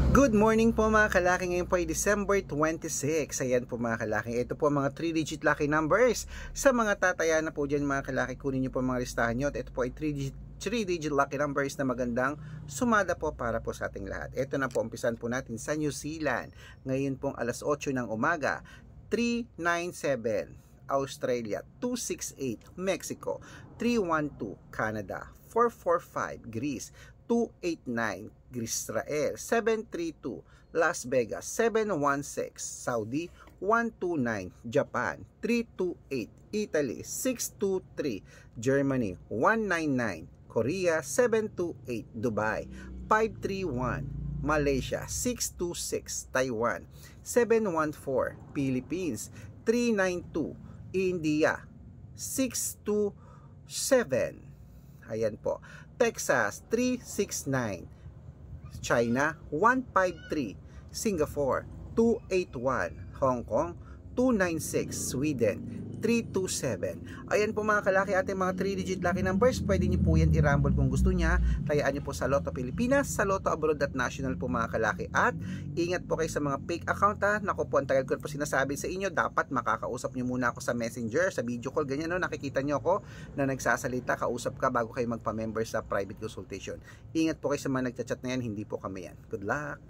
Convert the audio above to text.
Good morning po mga kalaki. Ngayon po ay December 26. Ayan po mga kalaki. Ito po mga 3-digit lucky numbers. Sa mga tataya na po dyan mga kalaki, kunin nyo po mga listahan nyo. At ito po ay 3-digit lucky numbers na magandang sumada po para po sa ating lahat. Ito na po, umpisan po natin sa New Zealand. Ngayon pong alas 8 ng umaga, 397. Australia, 268. Mexico, 312. Canada, 445. Greece, 289. Israel, 732. Las Vegas, 716. Saudi, 129. Japan, 328. Italy, 623. Germany, 199. Korea, 728. Dubai, 531. Malaysia, 626. Taiwan, 714. Philippines, 392. India, 627. Ayan po. Texas, 369. China, 153. Singapore, 281. Hong Kong, 296. Sweden, 327. Ayan po mga kalaki, ating mga 3-digit lucky numbers. Pwede nyo po yan i-rumble kung gusto nya. Tayaan nyo po sa Lotto Pilipinas, sa Lotto Abroad at National po mga kalaki. At ingat po kayo sa mga fake account ha. Naku po, ang tagal ko po sinasabi sa inyo, dapat makakausap nyo muna ako sa Messenger, sa video call, ganyan no. Nakikita nyo ako na nagsasalita, kausap ka bago kayo magpa-member sa private consultation. Ingat po kayo sa mga nagchat-chat na yan, hindi po kami yan. Good luck!